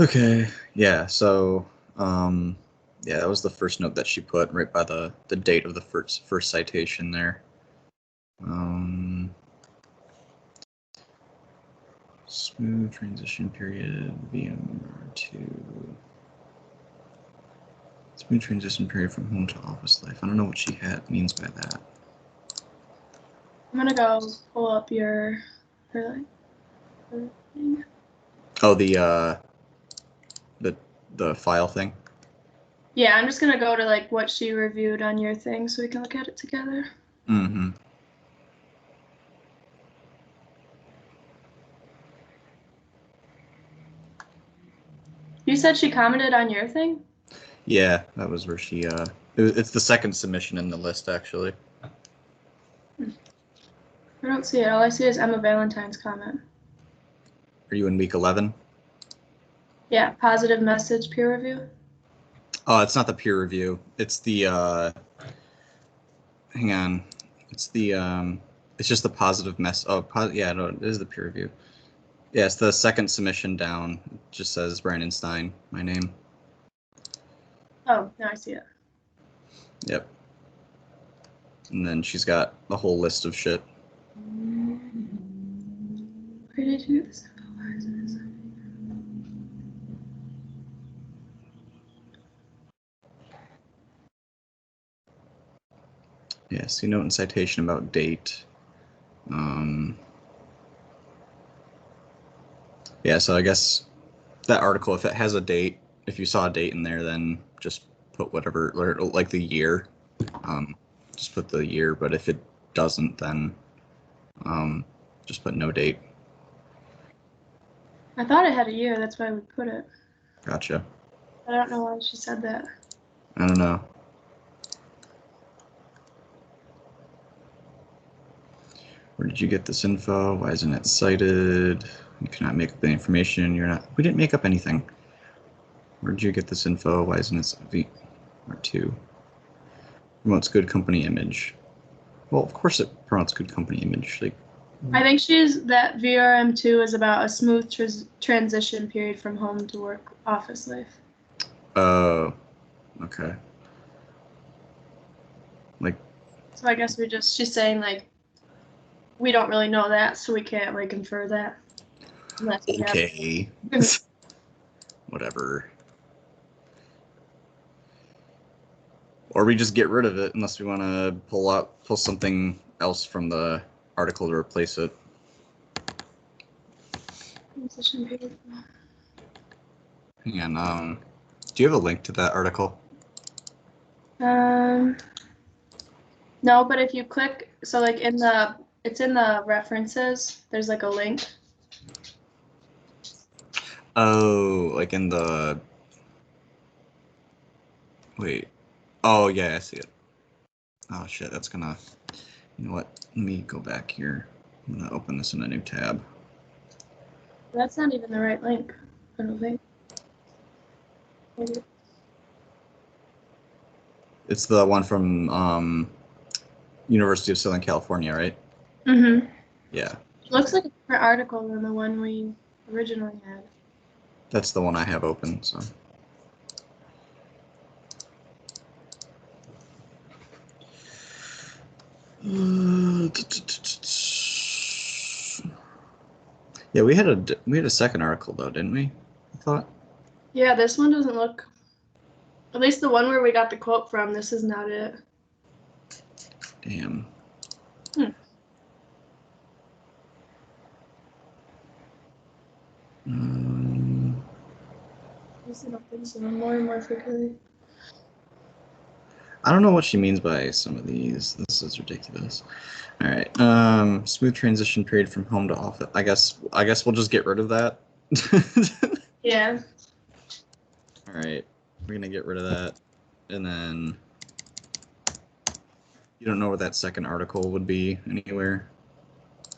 Okay, yeah, so yeah, that was the first note that she put right by the date of the first citation there. Smooth transition period, VM2. Smooth transition period from home to office life. I don't know what she means by that. I'm gonna go pull up her thing. Oh, the file thing. Yeah, I'm just gonna go to like what she reviewed on your thing so we can look at it together. Mm-hmm. You said she commented on your thing? Yeah, that was where she it's the second submission in the list actually. I don't see it. All I see is Emma Valentine's comment. Are you in week 11? Yeah, positive message peer review. Oh, it's not the peer review. It's the hang on. It's the it's just the positive mess. Oh, yeah, no, it is the peer review. Yeah, it's the second submission down. It just says Brandon Stein, my name. Oh, now I see it. Yep. And then she's got a whole list of shit. Where did you get this? Yeah, see note and citation about date. Yeah, so I guess that article, if it has a date, if you saw a date in there, then just put whatever, like the year. Just put the year, but if it doesn't, then just put no date. I thought it had a year, that's why we put it. Gotcha. I don't know why she said that. I don't know. Where did you get this info? Why isn't it cited? You cannot make up the information. We didn't make up anything. Where did you get this info? Why isn't it V2? Promotes good company image. Well, of course it promotes good company image. Like, I think that VRM2 is about a smooth transition period from home to work office life. oh, okay. Like, so I guess she's saying like, we don't really know that, so we can't like infer that. Okay. Whatever. Or we just get rid of it unless we want to pull something else from the article to replace it. Transition period. Hang on. Do you have a link to that article? No, but if you click, so like it's in the references, there's like a link. Oh, like in the... Wait. Oh, yeah, I see it. Oh, shit, that's gonna... You know what? Let me go back here. I'm gonna open this in a new tab. That's not even the right link, I don't think. Maybe. It's the one from University of Southern California, right? Mm-hmm. Yeah. It looks like a different article than the one we originally had. That's the one I have open, so... Yeah, we had a second article though, didn't we? I thought. Yeah, this one doesn't look. At least the one where we got the quote from. This is not it. Damn. I don't think so. More and more frequently. I don't know what she means by some of these. This is ridiculous. All right. Smooth transition period from home to office. I guess we'll just get rid of that. Yeah. All right. We're gonna get rid of that, and then you don't know where that second article would be anywhere.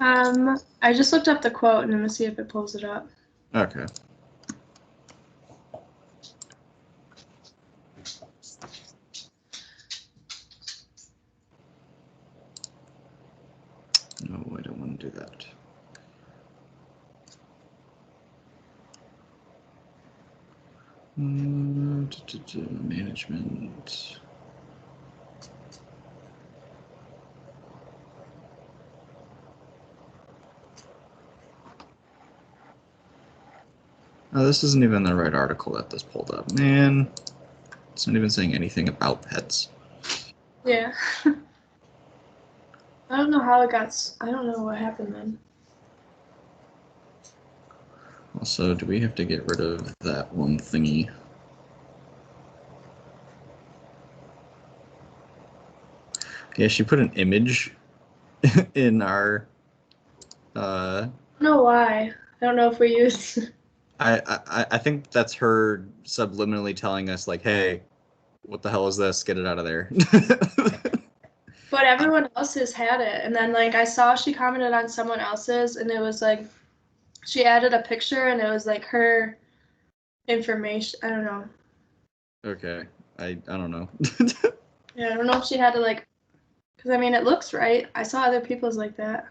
I just looked up the quote and I'm gonna see if it pulls it up. Okay. No, I don't want to do that. Management. Oh, this isn't even the right article that this pulled up. Man, it's not even saying anything about pets. Yeah. I don't know how it got. I don't know what happened then. Also, do we have to get rid of that one thingy? Yeah, she put an image in our. I don't know why. I don't know if we use. I think that's her subliminally telling us like, hey, what the hell is this? Get it out of there. But everyone else has had it, and then like I saw she commented on someone else's, and it was like she added a picture, and it was like her information. I don't know. Okay, I don't know. Yeah, I don't know if she had to like, because I mean it looks right. I saw other people's like that.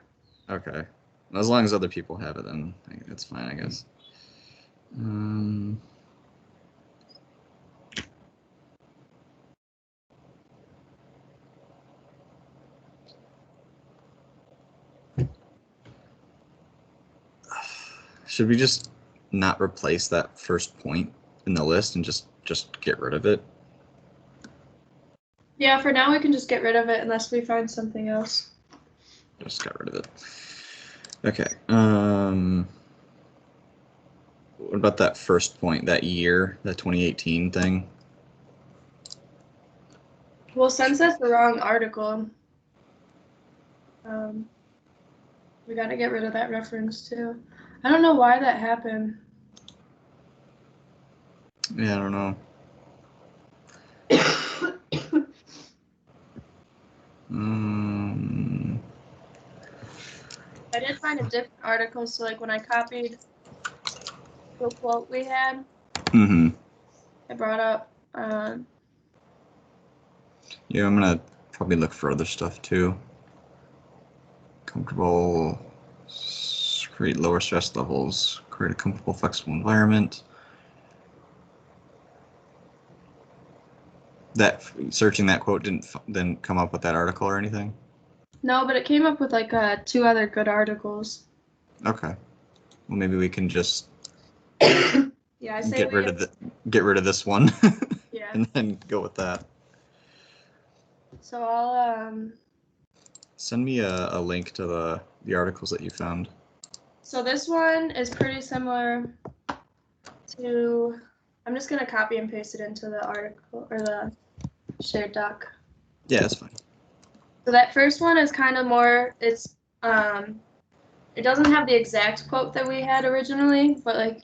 Okay, as long as other people have it, then it's fine, I guess. Should we just not replace that first point in the list and just get rid of it? Yeah, for now we can just get rid of it unless we find something else. Just got rid of it. Okay. What about that first point, that year, that 2018 thing? Well, since that's the wrong article, we got to get rid of that reference too. I don't know why that happened. Yeah, I don't know. I did find a different article, so like when I copied the quote we had, I brought up. Yeah, I'm gonna probably look for other stuff too. Comfortable, create lower stress levels, create a comfortable, flexible environment. That searching that quote didn't come up with that article or anything. No, but it came up with like 2 other good articles. Okay, well maybe we can just Yeah, I say get rid of this one. Yeah. And then go with that. So I'll Send me a link to the articles that you found. So this one is pretty similar to. I'm just gonna copy and paste it into the article or the shared doc. Yeah, that's fine. So that first one is kind of more. It doesn't have the exact quote that we had originally, but like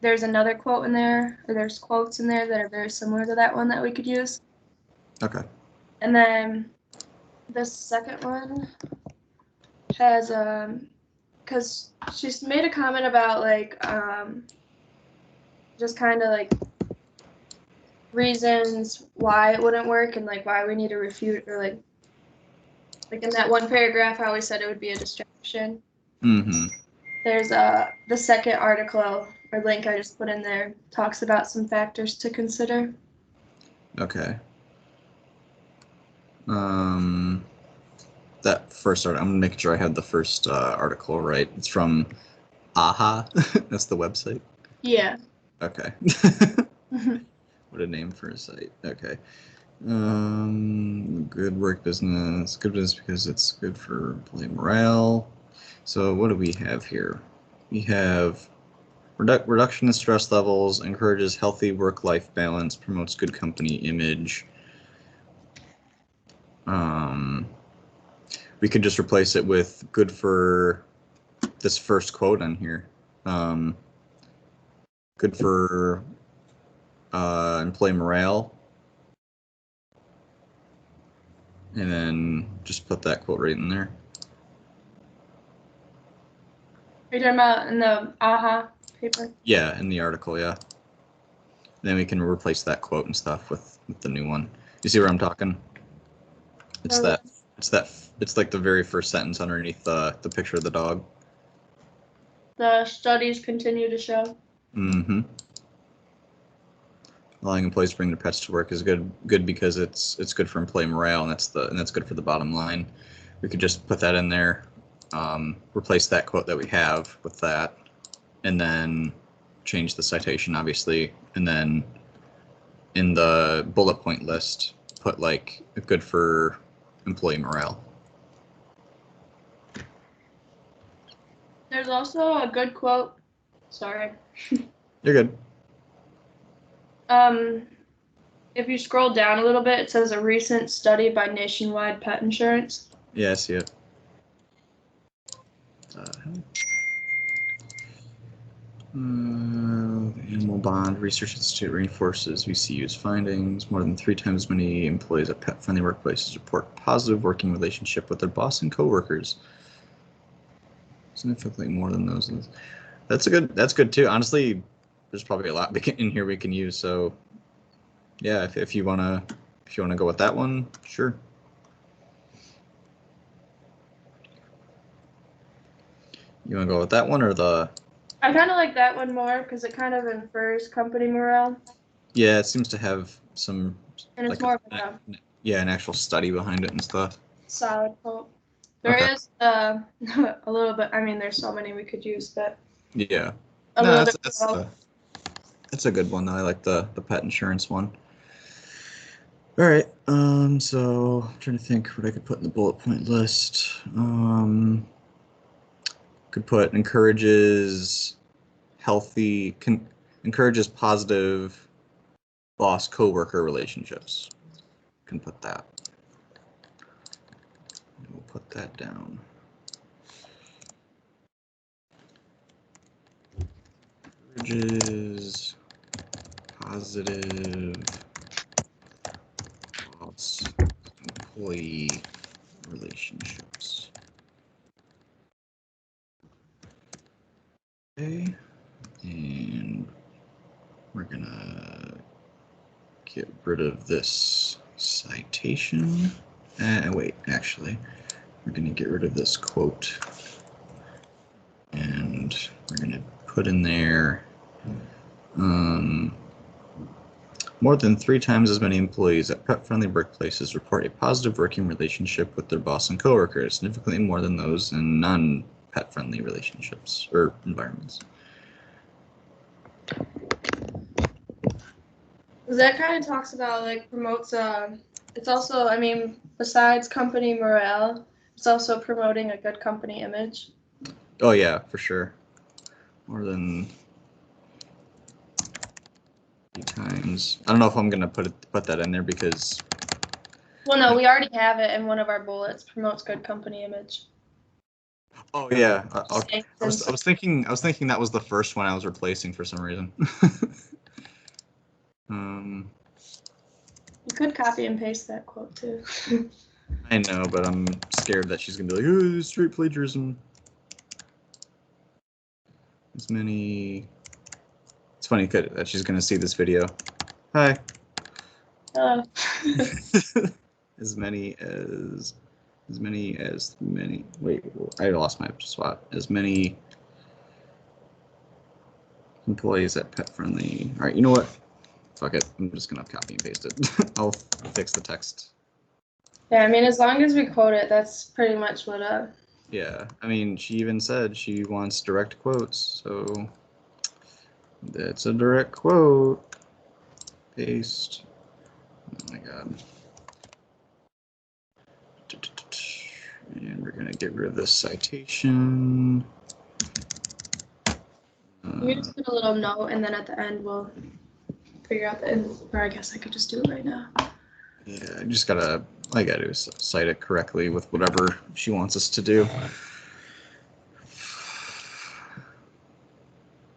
there's another quote in there, or there's quotes in there that are very similar to that one that we could use. Okay. And then the second one has because she's made a comment about like just kind of like reasons why it wouldn't work and like why we need to refute or like in that one paragraph how we said it would be a distraction. There's the second article or link I just put in there talks about some factors to consider. Okay. That first article, I'm making sure I had the first article right. It's from AHA. That's the website. Yeah. Okay. What a name for a site. Okay. Good work business. Good business because it's good for employee morale. So what do we have here? We have reduction in stress levels, encourages healthy work-life balance, promotes good company image. We could just replace it with good for this first quote on here. Good for employee morale. And then just put that quote right in there. Are you talking about in the AHA paper? Yeah, in the article, yeah. Then we can replace that quote and stuff with the new one. You see where I'm talking? It's like the very first sentence underneath the picture of the dog. The studies continue to show. Allowing employees to bring their pets to work is good because it's good for employee morale, and that's good for the bottom line. We could just put that in there, replace that quote that we have with that, and then change the citation, obviously, and then in the bullet point list, put like good for employee morale. There's also a good quote. Sorry. You're good. If you scroll down a little bit, it says a recent study by Nationwide Pet Insurance. Yeah, I see it. Animal Bond Research Institute reinforces VCU's findings. More than 3 times as many employees at pet-friendly workplaces report positive working relationship with their boss and coworkers. Significantly more than those. That's good too. Honestly, there's probably a lot in here we can use. So, yeah, if you wanna go with that one, sure. You wanna go with that one or the? I kind of like that one more because it kind of infers company morale. Yeah, it seems to have some. And it's more of an actual study behind it and stuff. Solid quote. There is a little bit. I mean, there's so many we could use, but yeah. That's a good one though. I like the pet insurance one. All right. So I'm trying to think what I could put in the bullet point list. Could put encourages positive boss coworker relationships. Can put that. We'll put that down. Encourages positive boss employee relationships. Okay, and we're gonna get rid of this citation. Wait, actually, we're gonna get rid of this quote, and we're gonna put in there more than 3 times as many employees at pet-friendly workplaces report a positive working relationship with their boss and coworkers, significantly more than those in non-pet-friendly relationships or environments. That kind of talks about like promotes. It's also, I mean, besides company morale, it's also promoting a good company image. Oh yeah, for sure. More than 3 times. I don't know if I'm gonna put that in there because. Well, no, we already have it in one of our bullets. Promotes good company image. Oh yeah, I was thinking that was the first one I was replacing for some reason. You could copy and paste that quote too. I know, but I'm scared that she's gonna be like, "Oh, this is straight plagiarism." As many. It's funny that she's gonna see this video. Hi. As many. Wait, I lost my spot. As many employees at Pet Friendly. All right, you know what? Fuck it. I'm just gonna copy and paste it. I'll fix the text. Yeah, I mean, as long as we quote it, that's pretty much what. Yeah, I mean, she even said she wants direct quotes, so that's a direct quote. Paste. Oh my god. And we're gonna get rid of this citation. You can just put a little note, and then at the end we'll figure out or I guess I could just do it right now. Yeah, all I gotta do is cite it correctly with whatever she wants us to do.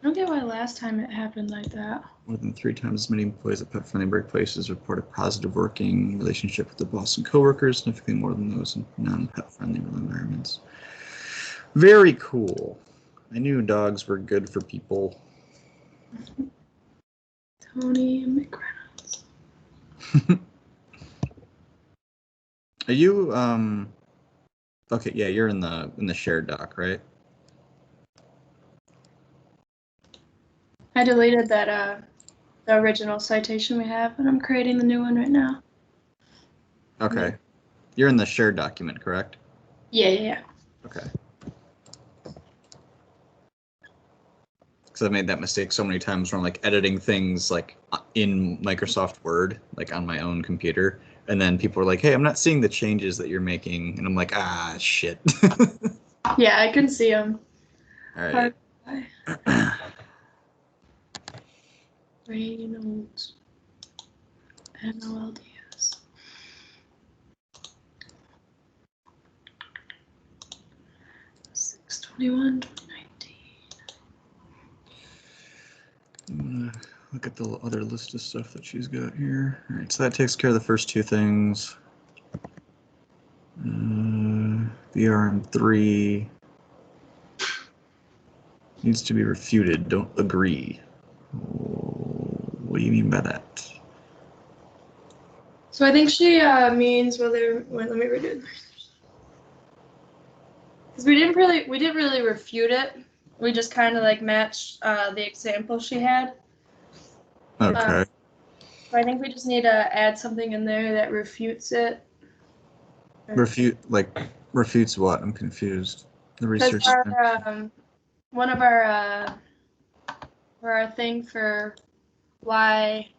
I don't get why last time it happened like that. More than 3 times as many employees at pet-friendly workplaces report a positive working relationship with their boss and coworkers, significantly more than those in non-pet-friendly environments. Very cool. I knew dogs were good for people. Tony McReynolds. Are you okay, yeah, you're in the shared doc, right? I deleted that the original citation we have, and I'm creating the new one right now. Okay. You're in the shared document, correct? Yeah. Okay. Because I've made that mistake so many times where I'm like editing things like in Microsoft Word, like on my own computer, and then people are like, "Hey, I'm not seeing the changes that you're making," and I'm like, "Ah, shit." Yeah, I can see them. All right. Reynolds. NOLDS. $621.2019. I'm gonna look at the other list of stuff that she's got here. All right, so that takes care of the first two things. VRM3 needs to be refuted. Don't agree. What do you mean by that? So I think she means whether. Wait, let me redo it. Because we didn't really refute it. We just kind of like matched the example she had. Okay. So I think we just need to add something in there that refutes it. Refutes what? I'm confused. The research. One of our thing for why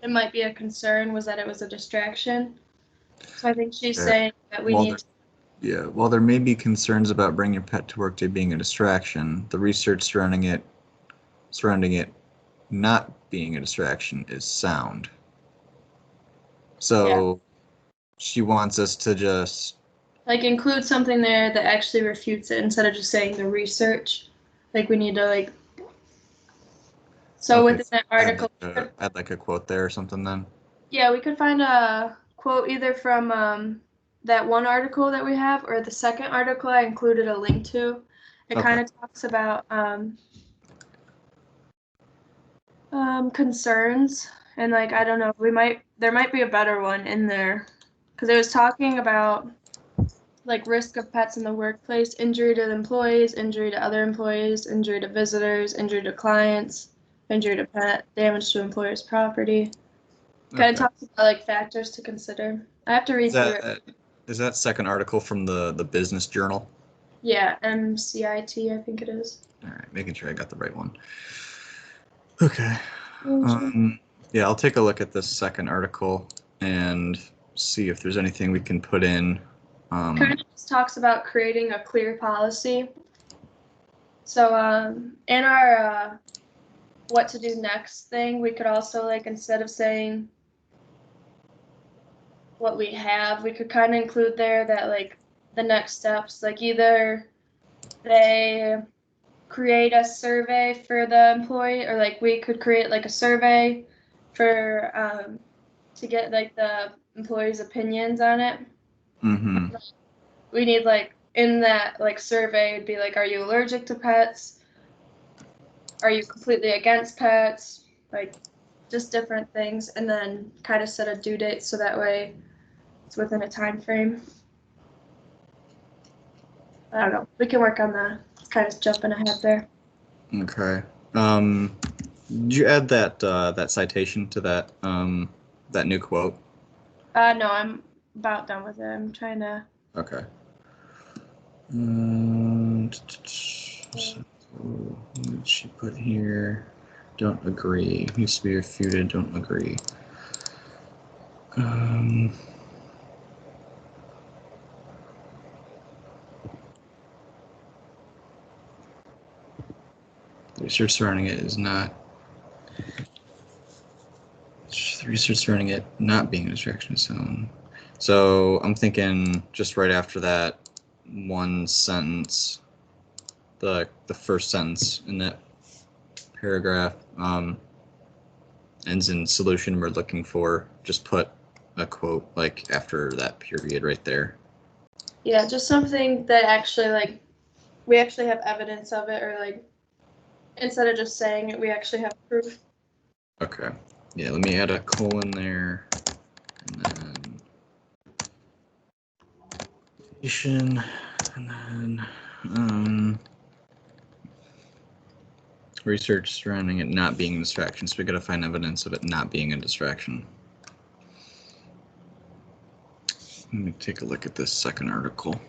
it might be a concern was that it was a distraction. So I think she's saying that we need to. Yeah, while there may be concerns about bringing your pet to work day being a distraction, the research surrounding it not being a distraction is sound. So she wants us to just like include something there that actually refutes it instead of just saying the research. Like we need to like. So within that article, add like a quote there or something then. Yeah, we could find a quote either from that one article that we have or the second article I included a link to. It kind of talks about concerns and like I don't know, there might be a better one in there because it was talking about like risk of pets in the workplace, injury to the employees, injury to other employees, injury to visitors, injury to clients, injury to pet, damage to employer's property. Kind of talks about like factors to consider. I have to read through it. Is that second article from the Business Journal? Yeah, MCIT, I think it is. All right, making sure I got the right one. Okay. Yeah, I'll take a look at this second article and see if there's anything we can put in. Kind of just talks about creating a clear policy. So in our what to do next thing, we could also like instead of saying what we have, we could kind of include there that like the next steps, like either they create a survey for the employee or like we could create like a survey for to get like the employees' opinions on it. Mm-hmm. We need like in that like survey it'd be like, are you allergic to pets? Are you completely against pets? Like just different things, and then kind of set a due date so that way it's within a time frame. I don't know. We can work on that. Kind of jumping ahead there. Okay. Did you add that citation to that that new quote? No, I'm about done with it. I'm trying to. Okay. So, what did she put here? Don't agree. Needs to be refuted. Don't agree. The research surrounding it is not. The research surrounding it not being a distraction zone. So I'm thinking just right after that one sentence, the first sentence in that paragraph ends in solution we're looking for. Just put a quote like after that period right there. Yeah, just something that actually like we actually have evidence of it, or like instead of just saying it, we actually have proof. Okay. Yeah, let me add a colon there, and then and then Research surrounding it not being a distraction, so we got to find evidence of it not being a distraction. Let me take a look at this second article.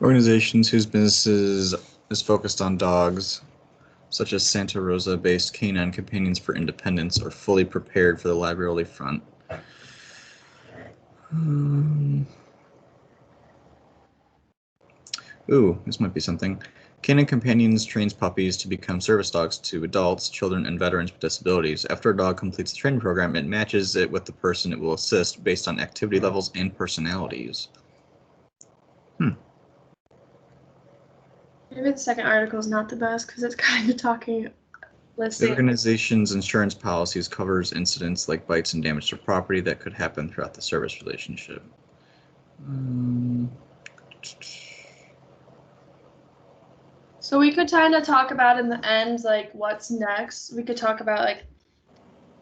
Organizations whose businesses is focused on dogs, such as Santa Rosa-based Canine Companions for Independence, are fully prepared for the liability front. Ooh, this might be something. Canine Companions trains puppies to become service dogs to adults, children, and veterans with disabilities. After a dog completes the training program, it matches it with the person it will assist based on activity levels and personalities. Maybe the second article is not the best because it's kind of talking. The organization's insurance policies covers incidents like bites and damage to property that could happen throughout the service relationship. So we could kind of talk about in the end, like what's next. We could talk about like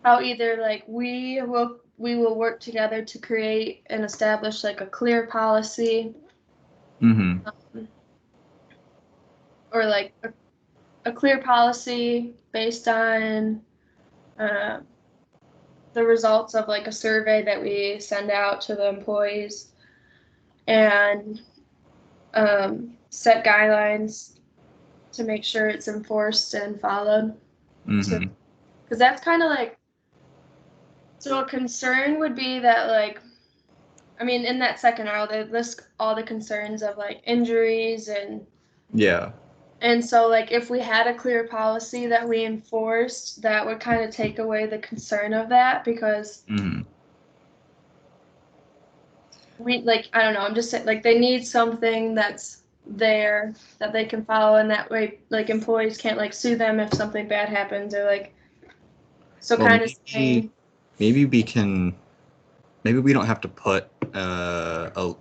how either like we will work together to create and establish like a clear policy, or like a clear policy based on the results of like a survey that we send out to the employees, and set guidelines to make sure it's enforced and followed. Because that's kind of like, so a concern would be that like, I mean, in that second article, they list all the concerns of like injuries and and so like if we had a clear policy that we enforced, that would kind of take away the concern of that, because we like, I don't know, I'm just saying like they need something that's there that they can follow, and that way like employees can't like sue them if something bad happens, or like, so well, kind of saying, maybe we don't have to put a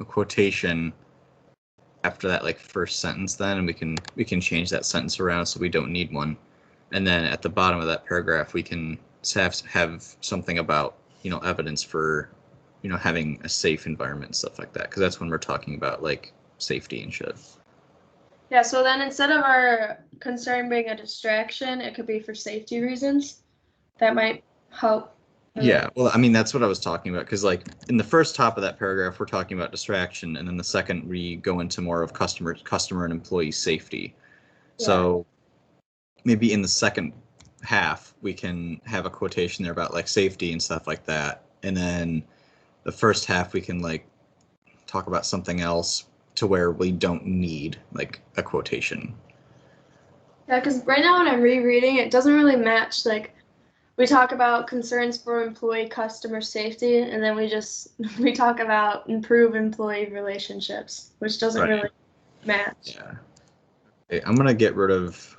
quotation after that like first sentence then, and we can change that sentence around so we don't need one, and then at the bottom of that paragraph we can have something about, you know, evidence for, you know, having a safe environment and stuff like that, because that's when we're talking about like safety and shit. Yeah, so then instead of our concern being a distraction, it could be for safety reasons. That might help. Yeah, well, I mean, that's what I was talking about, because like in the first top of that paragraph, we're talking about distraction, and then the second we go into more of customer and employee safety. Yeah. So maybe in the second half, we can have a quotation there about like safety and stuff like that, and then the first half we can like talk about something else to where we don't need like a quotation. Yeah, because right now when I'm rereading, it doesn't really match. Like, we talk about concerns for employee customer safety, and then we talk about improve employee relationships, which doesn't really match. Yeah. Okay, I'm gonna get rid of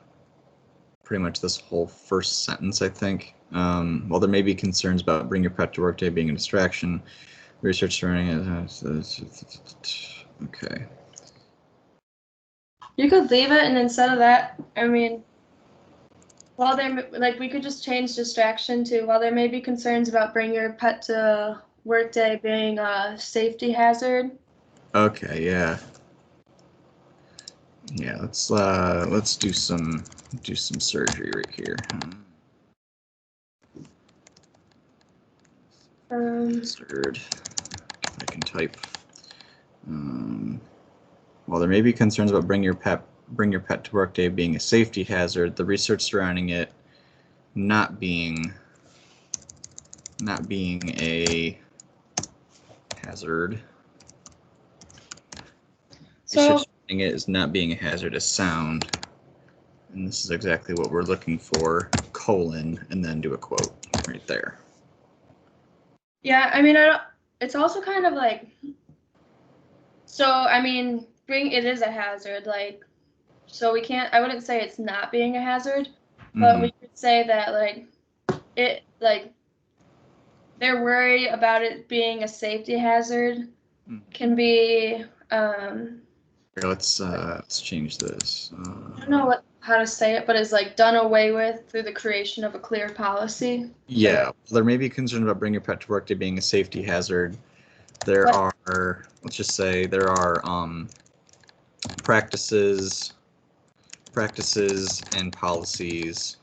pretty much this whole first sentence, I think. While there may be concerns about bring your pet to work day being a distraction, research surrounding it. Okay. You could leave it, and instead of that, I mean, while there, like, we could just change distraction to, while there may be concerns about bring your pet to work day being a safety hazard. Okay, yeah. Yeah, let's do some surgery right here. Third, I can type. While there may be concerns about bring your pet to work day being a safety hazard, the research surrounding it not being a hazard. So research surrounding it is not being a hazard is sound, and this is exactly what we're looking for. Colon, and then do a quote right there. Yeah, I mean, it's also kind of like, so I mean, it is a hazard, like, so we can't, I wouldn't say it's not being a hazard, but we could say that like it, like, their worry about it being a safety hazard can be Here, let's change this. I don't know how to say it, but it's like done away with through the creation of a clear policy. Yeah, there may be concern about bringing your pet to work day being a safety hazard. There are, let's just say, there are practices and policies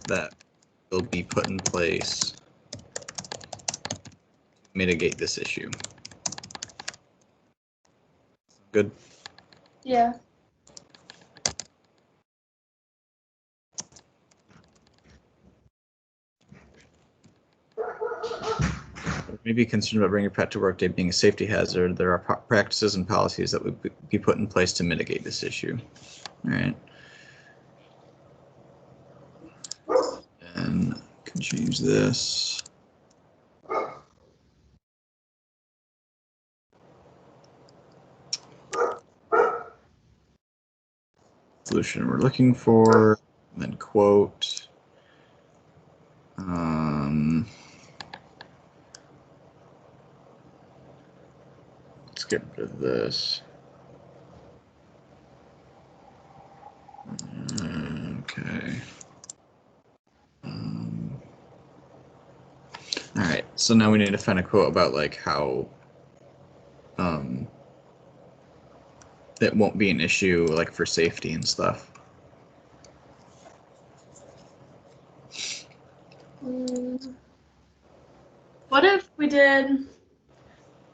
that will be put in place to mitigate this issue. Good? Yeah. Maybe concerned about bringing your pet to work day being a safety hazard. There are practices and policies that would be put in place to mitigate this issue. All right. And I can change this. Solution we're looking for, and then quote. Let's get rid of this. Okay. All right. So now we need to find a quote about like how it won't be an issue like for safety and stuff. What if we did,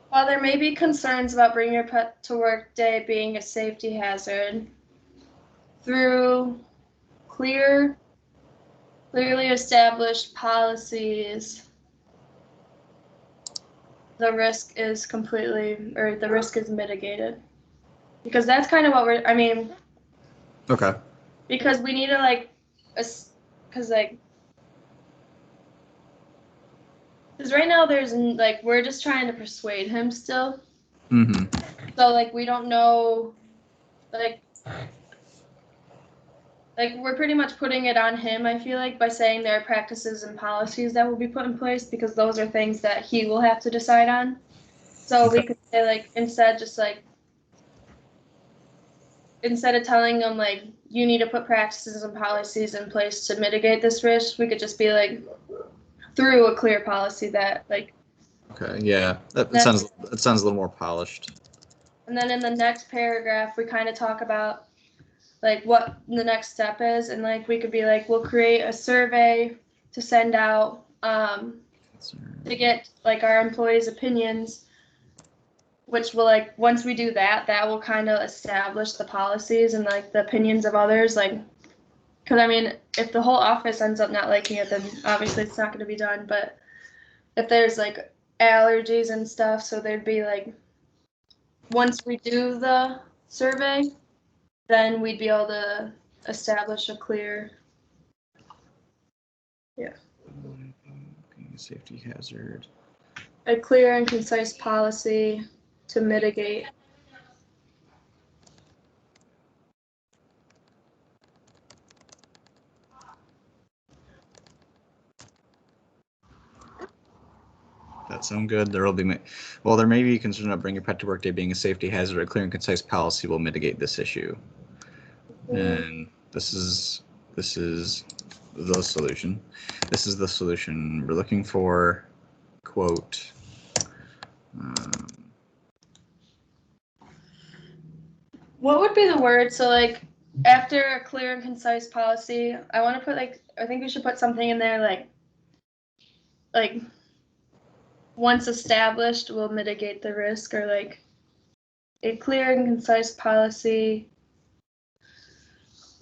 while there may be concerns about bringing your pet to work day being a safety hazard, through clearly established policies, the risk is mitigated. Because that's kind of what Okay. Because we need to because right now there's we're just trying to persuade him still. Mm-hmm. So we don't know, we're pretty much putting it on him, I feel like, by saying there are practices and policies that will be put in place, because those are things that he will have to decide on. So we could say instead of telling them you need to put practices and policies in place to mitigate this risk, we could just be through a clear policy that Okay, yeah, that sounds a little more polished. And then in the next paragraph, we kind of talk about what the next step is, and we could be we'll create a survey to send out to get our employees' opinions, which will once we do that will kind of establish the policies and the opinions of others, because if the whole office ends up not liking it, then obviously it's not going to be done. But if there's allergies and stuff, so there'd be once we do the survey, then we'd be able to establish a clear, safety hazard. A clear and concise policy to mitigate. That sound good? There may be concern about bringing your pet to work day being a safety hazard. A clear and concise policy will mitigate this issue. And this is the solution. This is the solution we're looking for. Quote. What would be the word? So after a clear and concise policy, I want to put I think we should put something in there like once established will mitigate the risk, or a clear and concise policy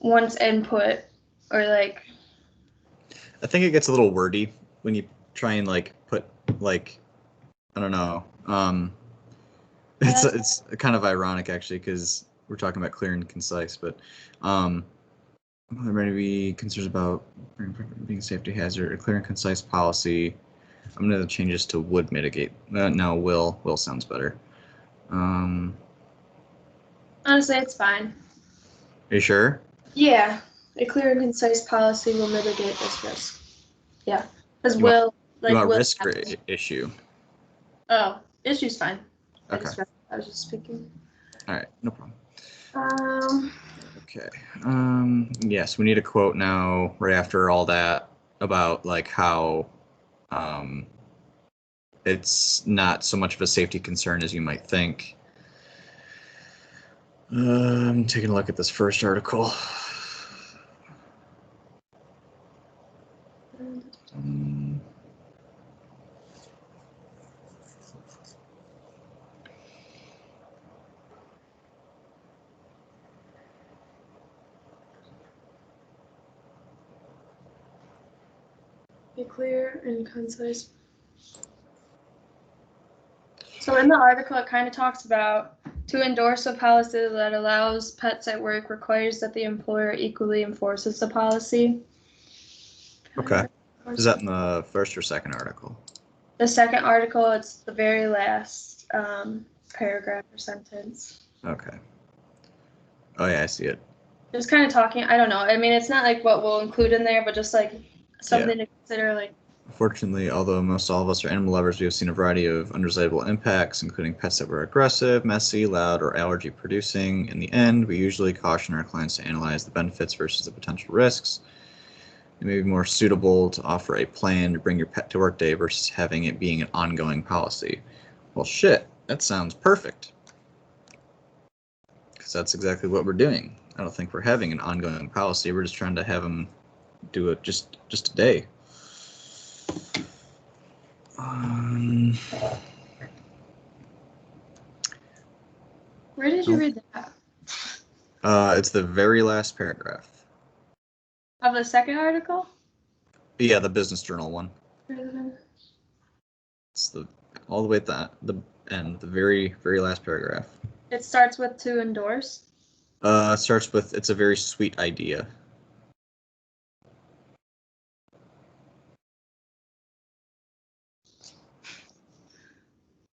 once input, or I think it gets a little wordy when you try and put I don't know. It's kind of ironic actually, because we're talking about clear and concise, but there may be concerns about being a safety hazard. A clear and concise policy. I'm going to change this to would mitigate. No, will sounds better. Honestly, it's fine. Are you sure? Yeah, a clear and concise policy will mitigate this risk. Yeah, because will risk or issue? Oh, issue's fine. Okay. I was just speaking. All right, no problem. Um. Okay. Yes, we need a quote now, right after all that, about like how it's not so much of a safety concern as you might think. I'm taking a look at this first article. Be clear and concise. So in the article, it kind of talks about to endorse a policy that allows pets at work requires that the employer equally enforces the policy. Okay. Is that in the first or second article? The second article, it's the very last paragraph or sentence. Okay. Oh yeah, I see it. Just kind of talking, I don't know. I mean, it's not like what we'll include in there, but just like something to consider. Like, fortunately, although most all of us are animal lovers, we have seen a variety of undesirable impacts, including pets that were aggressive, messy, loud, or allergy producing. In the end, we usually caution our clients to analyze the benefits versus the potential risks. It may be more suitable to offer a plan to bring your pet to work day versus having it being an ongoing policy. Well, shit, that sounds perfect. Because that's exactly what we're doing. I don't think we're having an ongoing policy. We're just trying to have them do it just a day. where did you read that? It's the very last paragraph. Of the second article? Yeah, the Business Journal one. It's all the way at the end, the very last paragraph. It starts with to endorse. It starts with it's a very sweet idea.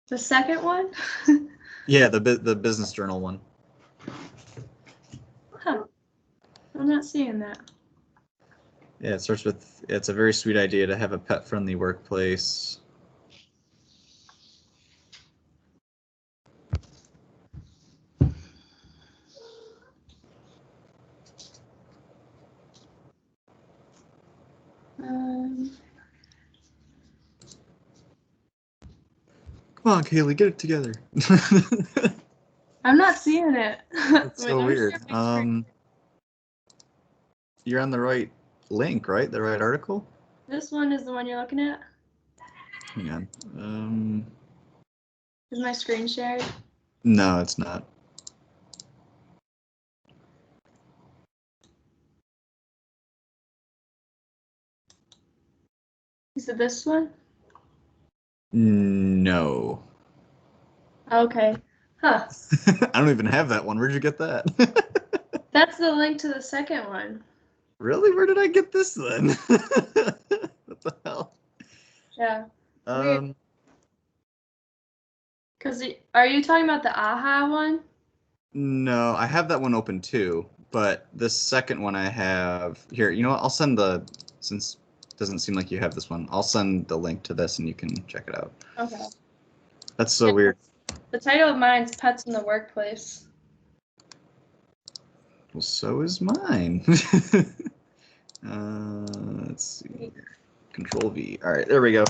The second one? Yeah, the Business Journal one. Huh. I'm not seeing that. Yeah, it starts with it's a very sweet idea to have a pet-friendly workplace. Come on, Kaylee, get it together. I'm not seeing it. That's Wait, so weird. You're on the right link, right? The right article? This one is the one you're looking at? Hang on. Is my screen shared? No, it's not. Is it this one? No. Okay. Huh. I don't even have that one. Where'd you get that? That's the link to the second one. Really? Where did I get this then? What the hell? Yeah. Because are you talking about the AHA one? No, I have that one open too, but the second one I have here. You know what? I'll send since it doesn't seem like you have this one. I'll send the link to this and you can check it out. Okay. That's so weird. The title of mine is Pets in the Workplace. Well, so is mine. Let's see here. Control V. All right, there we go.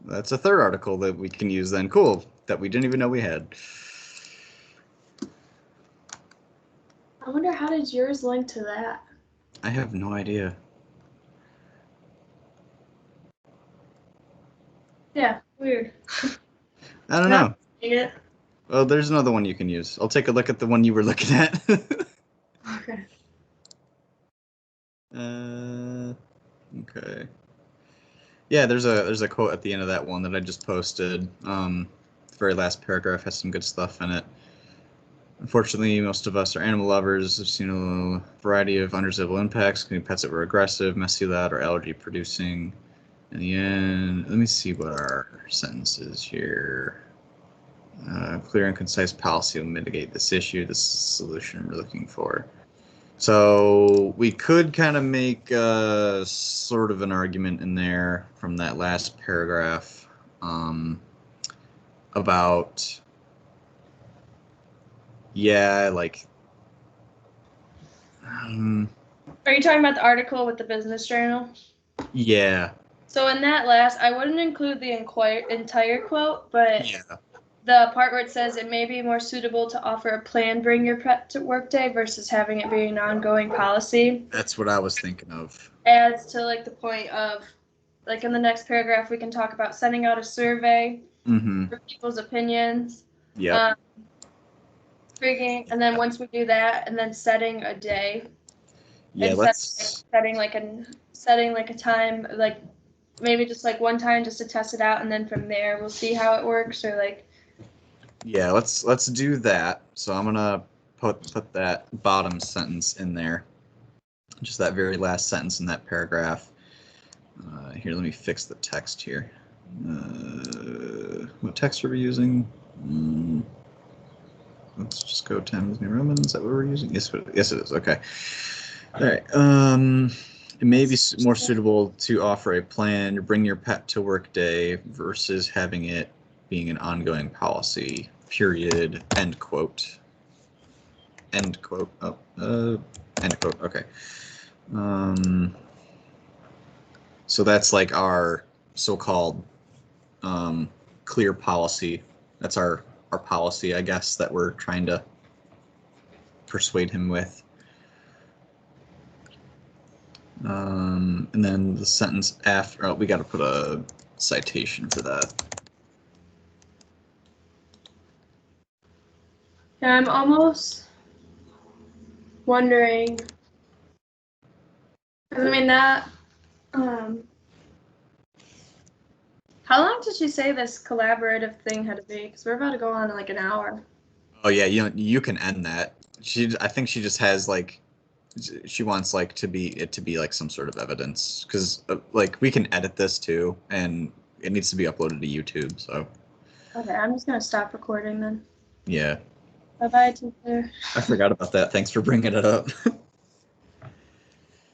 That's a third article that we can use then. Cool. That we didn't even know we had. I wonder how did yours link to that? I have no idea. Yeah, weird. I don't know. Yeah. Well, there's another one you can use. I'll take a look at the one you were looking at. Okay. Okay. Yeah, there's a quote at the end of that one that I just posted. The very last paragraph has some good stuff in it. Unfortunately, most of us are animal lovers. We've seen a variety of undesirable impacts, including pets that were aggressive, messy, loud, or allergy producing. In the end, let me see what our sentence is here. Clear and concise policy will mitigate this issue. This is the solution we're looking for. So we could kind of make sort of an argument in there from that last paragraph about, yeah, like, Are you talking about the article with the Business Journal? yeah. So in that last, I wouldn't include the entire quote, but Yeah. the part where it says it may be more suitable to offer a planned bring your pet to work day versus having it be an ongoing policy. That's what I was thinking of. Adds to like the point of, like in the next paragraph, we can talk about sending out a survey for people's opinions. Yeah. And then once we do that, and then setting a day. Yeah, and let's setting like a time, like maybe just like one time just to test it out, and then from there we'll see how it works, or like. Yeah, let's do that. So I'm gonna put that bottom sentence in there, just that very last sentence in that paragraph. Here, let me fix the text here. What text are we using? Let's just go Times New Roman. Is that what we're using? Yes, it is. Okay. All right. It may be more suitable to offer a plan to bring your pet to work day versus having it being an ongoing policy. Period. End quote. End quote. Oh, end quote. Okay. So that's like our so-called clear policy. That's our policy, I guess, that we're trying to persuade him with. And then the sentence after, we got to put a citation for that. Yeah, I'm almost wondering, because I mean that, how long did she say this collaborative thing had to be? Because we're about to go on in like an hour. Oh yeah, you can end that. I think she just has like, she wants like to be like some sort of evidence, because like we can edit this too, and it needs to be uploaded to YouTube. So. Okay, I'm just gonna stop recording then. Yeah. Bye bye, teacher. I forgot about that. Thanks for bringing it up.